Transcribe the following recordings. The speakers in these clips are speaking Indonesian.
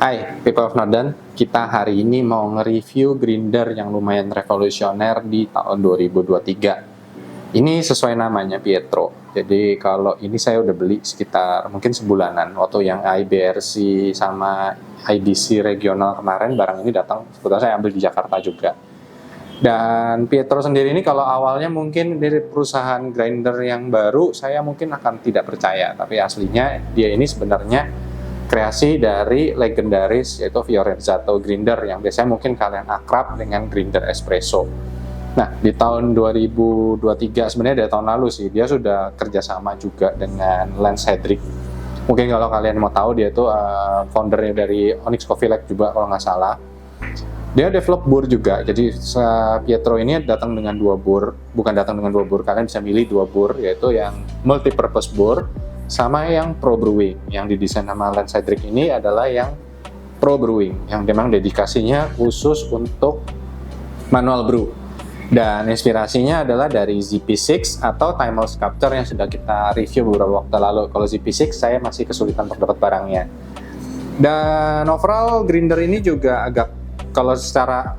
Hai, people of Northern. Kita hari ini mau nge-review grinder yang lumayan revolusioner di tahun 2023. Ini sesuai namanya, Pietro. Jadi kalau ini saya udah beli sekitar mungkin sebulanan. Waktu yang IBRC sama IDC regional kemarin, barang ini datang, sebetulnya saya ambil di Jakarta juga. Dan Pietro sendiri ini kalau awalnya mungkin dari perusahaan grinder yang baru, saya mungkin akan tidak percaya. Tapi aslinya dia ini sebenarnya kreasi dari legendaris yaitu Fiorenzato Grinder yang biasanya mungkin kalian akrab dengan grinder espresso. Nah, di tahun 2023 sebenarnya dari tahun lalu sih dia sudah kerjasama juga dengan Lance Hedrick. Mungkin kalau kalian mau tahu dia itu foundernya dari Onyx Coffee Lab juga kalau nggak salah. Dia develop bur juga, jadi Pietro ini datang dengan dua bur, bukan datang dengan dua bur, kalian bisa milih dua bur, yaitu yang multi-purpose bur, sama yang Pro Brewing. Yang didesain sama Lance Hedrick ini adalah yang Pro Brewing, yang memang dedikasinya khusus untuk manual brew. Dan inspirasinya adalah dari ZP6 atau Timeless Capture yang sudah kita review beberapa waktu lalu. Kalau ZP6 saya masih kesulitan untuk dapat barangnya. Dan overall grinder ini juga agak, kalau secara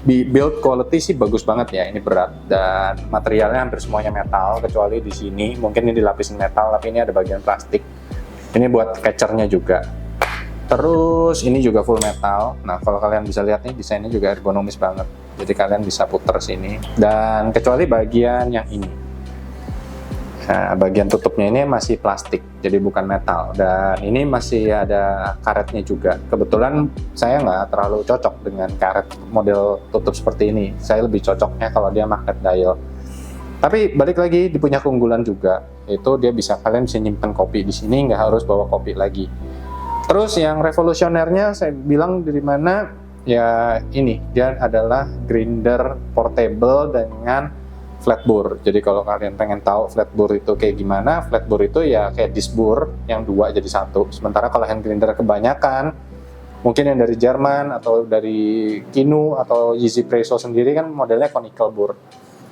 build quality sih bagus banget ya, ini berat dan materialnya hampir semuanya metal kecuali di sini mungkin ini dilapisin metal tapi ini ada bagian plastik. Ini buat catchernya juga. Terus ini juga full metal. Nah kalau kalian bisa lihat nih desainnya juga ergonomis banget. Jadi kalian bisa puter sini dan kecuali bagian yang ini. Nah, bagian tutupnya ini masih plastik, jadi bukan metal. Dan ini masih ada karetnya juga. Kebetulan saya nggak terlalu cocok dengan karet model tutup seperti ini. Saya lebih cocoknya kalau dia magnet dial. Tapi balik lagi, dia punya keunggulan juga. Itu dia bisa, kalian bisa nyimpen kopi di sini, nggak harus bawa kopi lagi. Terus yang revolusionernya saya bilang dari mana? Ya ini, dia adalah grinder portable dengan flat bore. Jadi kalau kalian pengen tahu flat bore itu kayak gimana, flat bore itu ya kayak disc bore yang dua jadi satu. Sementara kalau hand grinder kebanyakan, mungkin yang dari Jerman atau dari Kinu atau Yeezy Presso sendiri kan modelnya conical bore.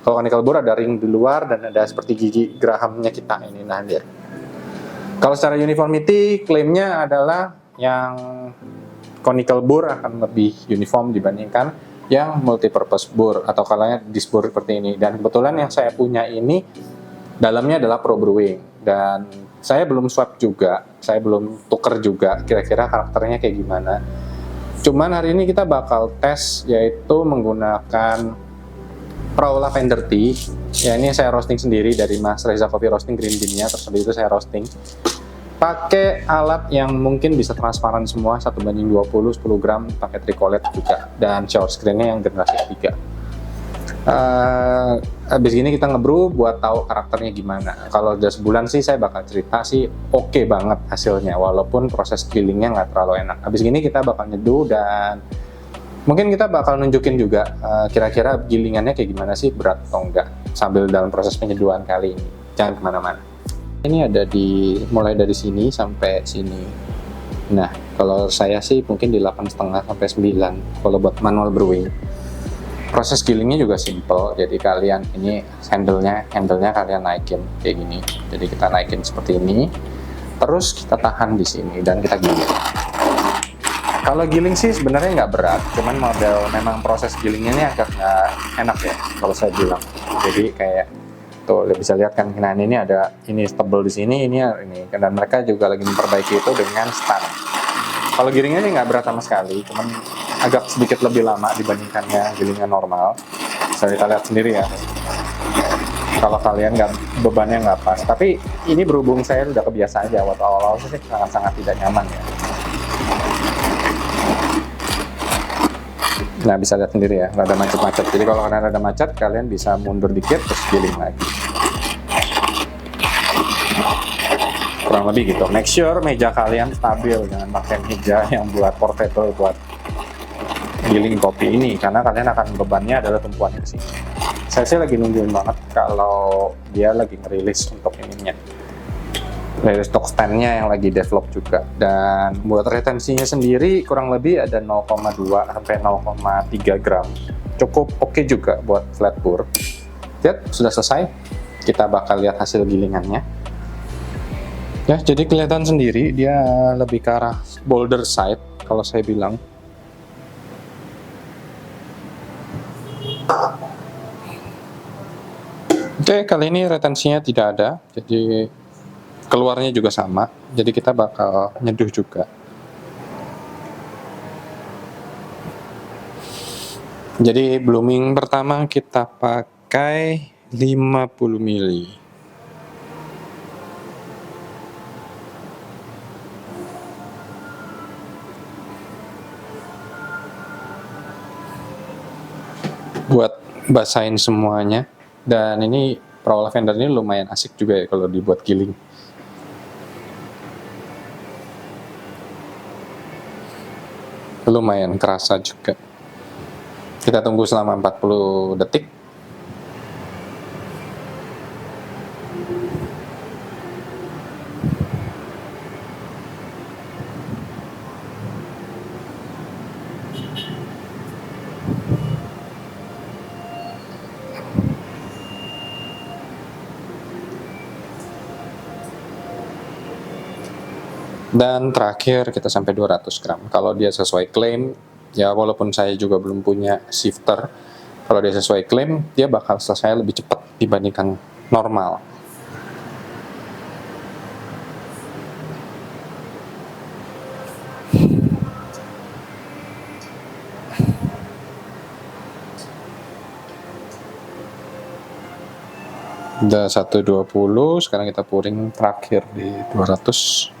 Kalau conical bore ada ring di luar dan ada seperti gigi gerahamnya kita ini. Nah, dia. Kalau secara uniformity, klaimnya adalah yang conical bore akan lebih uniform dibandingkan yang multi-purpose bore atau kalanya disc bore seperti ini. Dan kebetulan yang saya punya ini dalamnya adalah Pro Brewing dan saya belum swap juga, saya belum tuker juga kira-kira karakternya kayak gimana. Cuman hari ini kita bakal tes yaitu menggunakan Pro Lavender Tea. Ya ini saya roasting sendiri dari Mas Reza Coffee Roasting Green Bean-nya, terus habis itu saya roasting pakai alat yang mungkin bisa transparan semua 1:20 10 gram, pakai tricolet juga dan shower screen-nya yang generasi 3. Habis ini kita ngebrew buat tahu karakternya gimana. Kalau udah sebulan sih saya bakal cerita sih oke banget hasilnya walaupun proses killingnya nggak terlalu enak. Habis ini kita bakal nyeduh dan mungkin kita bakal nunjukin juga kira-kira gilingannya kayak gimana sih, berat atau enggak sambil dalam proses penyeduhan kali ini. Jangan kemana-mana. Ini ada mulai dari sini sampai sini. Nah, kalau saya sih mungkin di 8,5 sampai 9 kalau buat manual brewing. Proses gilingnya juga simple. Jadi kalian ini handle-nya kalian naikin kayak gini. Jadi kita naikin seperti ini. Terus kita tahan di sini dan kita giling. Kalau giling sih sebenarnya nggak berat, cuman memang proses gilingnya ini agak nggak enak ya kalau saya bilang. Jadi kayak tuh bisa lihat kan, nah ini ada ini tebel di sini, ini dan mereka juga lagi memperbaiki itu dengan stand. Kalau gilingannya nggak berat sama sekali, cuman agak sedikit lebih lama dibandingkannya gilingan normal. Bisa kita lihat sendiri ya. Kalau kalian bebannya nggak pas, tapi ini berhubung saya udah kebiasaan aja, waktu awal-awal sih sangat-sangat tidak nyaman ya. Nah bisa lihat sendiri ya, rada macet-macet. Jadi kalau kalian rada macet, kalian bisa mundur dikit terus giling lagi. Kurang lebih gitu. Make sure meja kalian stabil, jangan pakai meja yang buat portable buat giling kopi ini, karena kalian akan bebannya adalah tumpuannya ke sini. Saya sih lagi nungguin banget kalau dia lagi ngerilis untuk ininya. Dari stok stand-nya yang lagi develop juga. Dan buat retensinya sendiri kurang lebih ada 0,2 sampai 0,3 gram. Cukup oke juga buat flat bore. Lihat, sudah selesai. Kita bakal lihat hasil gilingannya. Ya, jadi kelihatan sendiri dia lebih ke arah bolder side kalau saya bilang. Oke, kali ini retensinya tidak ada, jadi keluarnya juga sama, jadi kita bakal nyeduh juga. Jadi blooming pertama kita pakai 50 ml. Buat basahin semuanya. Dan ini Pro Lavender ini lumayan asik juga ya kalau dibuat giling. Lumayan kerasa juga. Kita tunggu selama 40 detik. Dan terakhir kita sampai 200 gram. Kalau dia sesuai klaim, ya walaupun saya juga belum punya shifter, kalau dia sesuai klaim, dia bakal selesai lebih cepat dibandingkan normal. Udah 120, sekarang kita pouring terakhir di 200.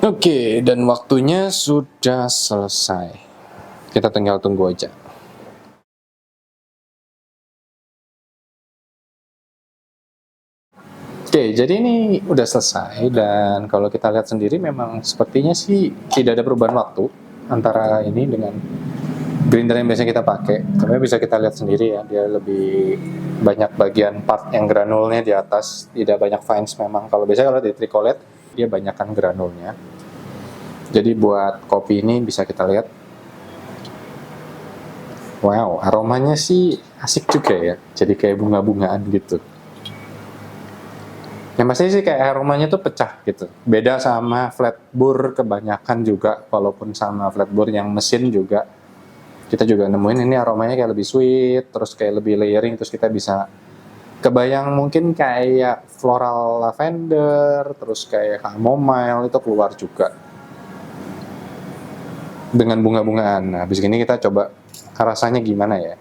Oke, dan waktunya sudah selesai. Kita tinggal tunggu aja. Oke, jadi ini udah selesai, dan kalau kita lihat sendiri memang sepertinya sih tidak ada perubahan waktu antara ini dengan grinder yang biasa kita pakai. Tapi bisa kita lihat sendiri ya, dia lebih banyak bagian part yang granulnya di atas, tidak banyak fines memang. Kalau biasanya kalau di tricolet dia banyakkan granulnya. Jadi buat kopi ini bisa kita lihat, wow, aromanya sih asik juga ya, jadi kayak bunga-bungaan gitu. Yang pasti sih kayak aromanya tuh pecah gitu, beda sama flat bur kebanyakan juga. Walaupun sama flat bur yang mesin juga, kita juga nemuin ini aromanya kayak lebih sweet, terus kayak lebih layering, terus kita bisa kebayang mungkin kayak floral lavender, terus kayak chamomile itu keluar juga dengan bunga-bungaan. Nah, habis ini kita coba rasanya gimana ya.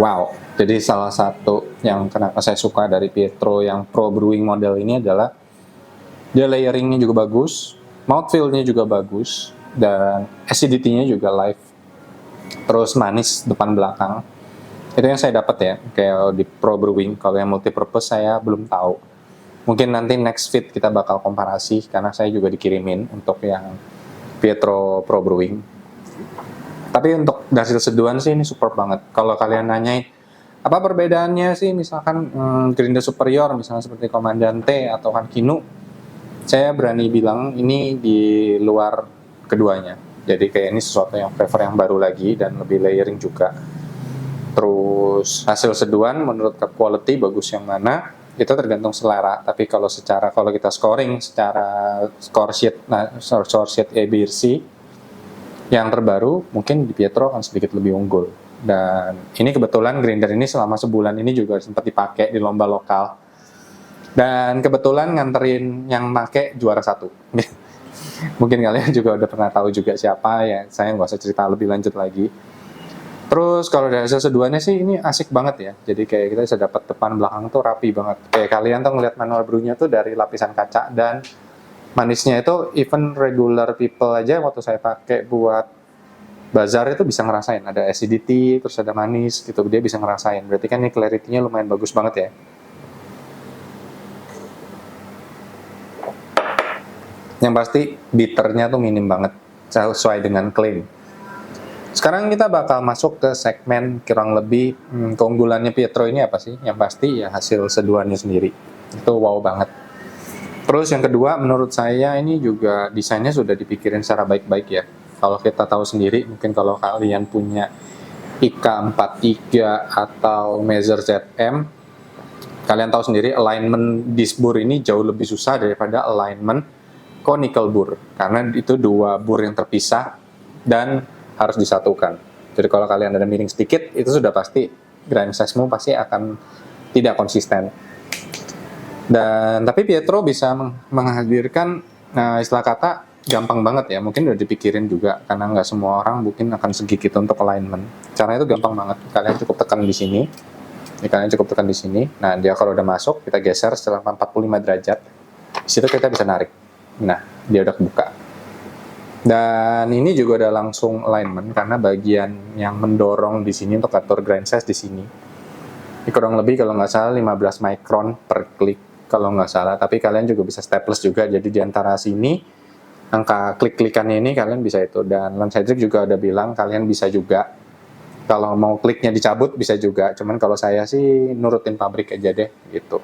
Wow, jadi salah satu yang kenapa saya suka dari Pietro yang Pro Brewing model ini adalah dia layeringnya juga bagus, mouthfeel-nya juga bagus, dan acidity-nya juga live, terus manis depan belakang. Itu yang saya dapat ya, kayak di Pro Brewing. Kalau yang multipurpose saya belum tahu. Mungkin nanti next fit kita bakal komparasi, karena saya juga dikirimin untuk yang Pietro Pro Brewing. Tapi untuk hasil seduhan sih ini super banget. Kalau kalian nanyain apa perbedaannya sih, misalkan grinder superior misalnya seperti Comandante atau Kinu, saya berani bilang ini di luar keduanya. Jadi kayak ini sesuatu yang flavor yang baru lagi dan lebih layering juga. Terus hasil seduhan menurut quality bagus yang mana, itu tergantung selera. Tapi kalau kita scoring secara score sheet ABC yang terbaru, mungkin di Pietro akan sedikit lebih unggul. Dan ini kebetulan grinder ini selama sebulan ini juga sempat dipakai di lomba lokal. Dan kebetulan nganterin yang pakai juara 1. Mungkin kalian juga udah pernah tahu juga siapa ya, saya nggak usah cerita lebih lanjut lagi. Terus kalau dari hasil seduhannya sih ini asik banget ya. Jadi kayak kita bisa dapat depan belakang tuh rapi banget. Kayak kalian tuh ngeliat manual brew-nya tuh dari lapisan kaca, dan manisnya itu even regular people aja waktu saya pakai buat bazar itu bisa ngerasain ada acidity, terus ada manis gitu, dia bisa ngerasain. Berarti kan ini clarity-nya lumayan bagus banget ya. Yang pasti bitternya tuh minim banget, sesuai dengan klaim. Sekarang kita bakal masuk ke segmen kurang lebih keunggulannya Pietro ini apa sih? Yang pasti ya hasil seduhannya sendiri. Itu wow banget. Terus yang kedua, menurut saya ini juga desainnya sudah dipikirin secara baik-baik ya. Kalau kita tahu sendiri, mungkin kalau kalian punya IK43 atau Mazer ZM, kalian tahu sendiri alignment disc bur ini jauh lebih susah daripada alignment conical bur, karena itu dua bur yang terpisah dan harus disatukan. Jadi kalau kalian ada miring sedikit, itu sudah pasti grind size-mu pasti akan tidak konsisten. Dan tapi Pietro bisa menghadirkan, nah istilah kata gampang banget ya, mungkin udah dipikirin juga karena nggak semua orang mungkin akan segigit untuk alignment. Caranya itu gampang banget, kalian cukup tekan di sini. Kalian cukup tekan di sini. Nah, dia kalau udah masuk, kita geser setelah 45 derajat. Di situ kita bisa narik. Nah, dia udah kebuka. Dan ini juga udah langsung alignment karena bagian yang mendorong di sini untuk atur grind size di sini. Ini kurang lebih kalau nggak salah 15 micron per klik kalau nggak salah. Tapi kalian juga bisa staples juga. Jadi di antara sini angka klik-klikannya ini kalian bisa itu. Dan Lance Hendrik juga udah bilang kalian bisa juga. Kalau mau kliknya dicabut bisa juga, cuman kalau saya sih nurutin pabrik aja deh gitu.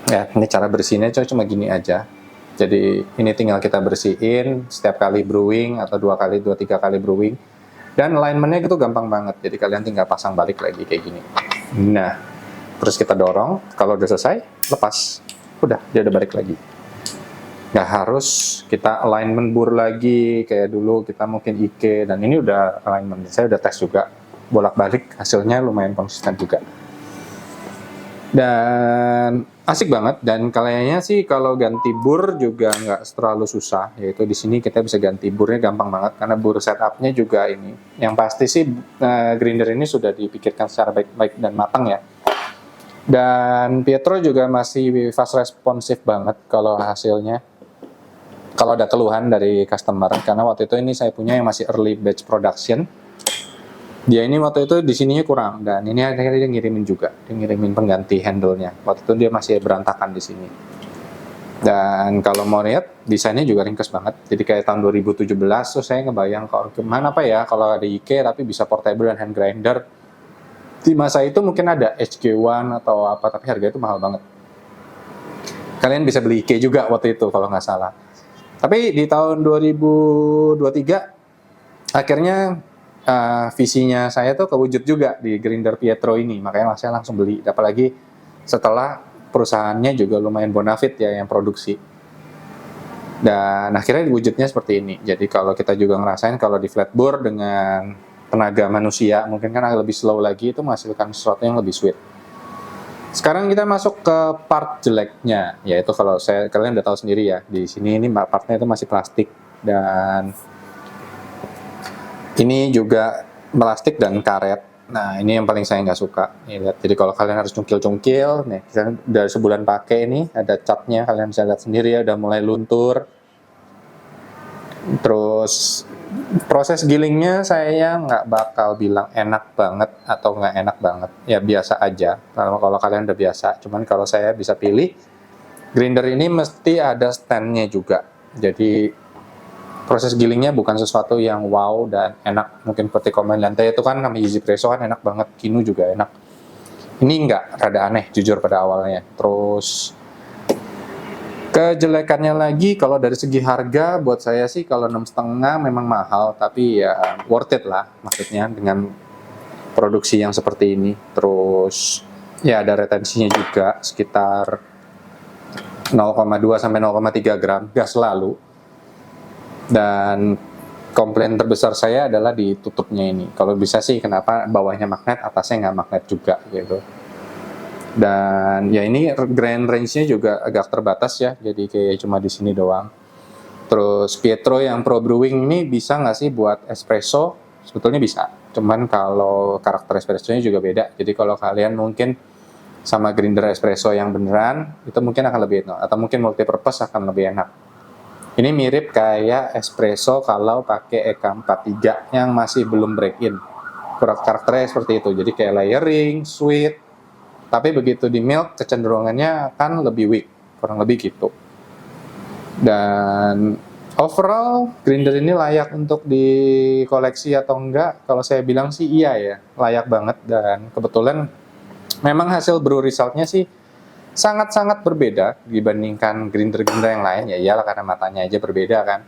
Ya, ini cara bersihnya cuma gini aja. Jadi ini tinggal kita bersihin setiap kali brewing atau 2-3 kali brewing. Dan alignmentnya itu gampang banget, jadi kalian tinggal pasang balik lagi kayak gini. Nah, terus kita dorong, kalau udah selesai, lepas. Udah, dia udah balik lagi. Nggak harus kita alignment bur lagi kayak dulu kita mungkin IK, dan ini udah alignment. Saya udah tes juga bolak-balik, hasilnya lumayan konsisten juga. Dan asik banget, dan kayaknya sih kalau ganti bur juga nggak terlalu susah, yaitu di sini kita bisa ganti burnya gampang banget karena bur setupnya juga ini. Yang pasti sih grinder ini sudah dipikirkan secara baik-baik dan matang ya. Dan Pietro juga masih fast responsive banget kalau hasilnya. Kalau ada keluhan dari customer, karena waktu itu ini saya punya yang masih early batch production. Dia ini waktu itu di sininya kurang, dan ini akhirnya dia ngirimin juga, dia ngirimin pengganti handle-nya. Waktu itu dia masih berantakan di sini. Dan kalau mau lihat, desainnya juga ringkes banget. Jadi kayak tahun 2017, so saya ngebayang kalau gimana apa ya kalau ada IK tapi bisa portable dan hand grinder. Di masa itu mungkin ada HK1 atau apa, tapi harganya itu mahal banget. Kalian bisa beli IK juga waktu itu kalau nggak salah. Tapi di tahun 2023 akhirnya visinya saya tuh kewujud juga di grinder Pietro ini, makanya saya langsung beli. Apalagi setelah perusahaannya juga lumayan bonafit ya yang produksi. Dan akhirnya wujudnya seperti ini. Jadi kalau kita juga ngerasain kalau di flatbur dengan tenaga manusia mungkin kan agak lebih slow lagi, itu menghasilkan sesuatu yang lebih sweet. Sekarang kita masuk ke part jeleknya, yaitu kalau kalian udah tahu sendiri ya, di sini ini partnya itu masih plastik, dan ini juga plastik dan karet. Nah, ini yang paling saya nggak suka. Nih, lihat. Jadi kalau kalian harus cungkil-cungkil, nih, kita udah sebulan pakai ini, ada catnya, kalian bisa lihat sendiri ya, udah mulai luntur. Terus proses gilingnya saya nggak bakal bilang enak banget atau nggak enak banget, ya biasa aja kalau kalian udah biasa. Cuman kalau saya bisa pilih, grinder ini mesti ada standnya juga, jadi proses gilingnya bukan sesuatu yang wow dan enak. Mungkin seperti komen lantai itu kan sama Easy Presso kan enak banget, Kinu juga enak, ini nggak, rada aneh jujur pada awalnya. Terus kejelekannya lagi, kalau dari segi harga, buat saya sih kalau 6,5 memang mahal, tapi ya worth it lah, maksudnya dengan produksi yang seperti ini. Terus ya ada retensinya juga sekitar 0,2 sampai 0,3 gram gas lalu. Dan komplain terbesar saya adalah di tutupnya ini. Kalau bisa sih kenapa bawahnya magnet, atasnya nggak magnet juga gitu. Dan ya ini grand range-nya juga agak terbatas ya, jadi kayak cuma di sini doang. Terus Pietro yang Pro Brewing ini bisa nggak sih buat espresso? Sebetulnya bisa, cuman kalau karakter espressonya juga beda. Jadi kalau kalian mungkin sama grinder espresso yang beneran, itu mungkin akan lebih enak, atau mungkin multipurpose akan lebih enak. Ini mirip kayak espresso kalau pakai EK43 yang masih belum break in. Karakternya seperti itu, jadi kayak layering, sweet, tapi begitu di milk kecenderungannya kan lebih weak, kurang lebih gitu. Dan overall grinder ini layak untuk dikoleksi atau enggak? Kalau saya bilang sih iya ya, layak banget. Dan kebetulan memang hasil brew resultnya sih sangat-sangat berbeda dibandingkan grinder-grinder yang lain. Ya iyalah, karena matanya aja berbeda kan,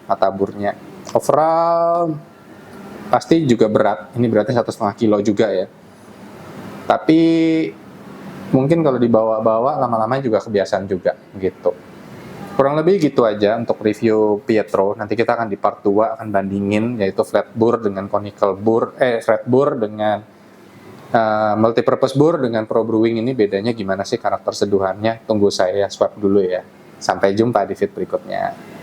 mata burnya. Overall pasti juga berat, ini beratnya 1,5 kilo juga ya, tapi mungkin kalau dibawa-bawa lama-lama juga kebiasaan juga gitu. Kurang lebih gitu aja untuk review Pietro. Nanti kita akan di part 2 akan bandingin, yaitu flat bore dengan conical bore, flat bore dengan multipurpose bore dengan Pro Brewing. Ini bedanya gimana sih karakter seduhannya? Tunggu saya swap dulu ya. Sampai jumpa di feed berikutnya.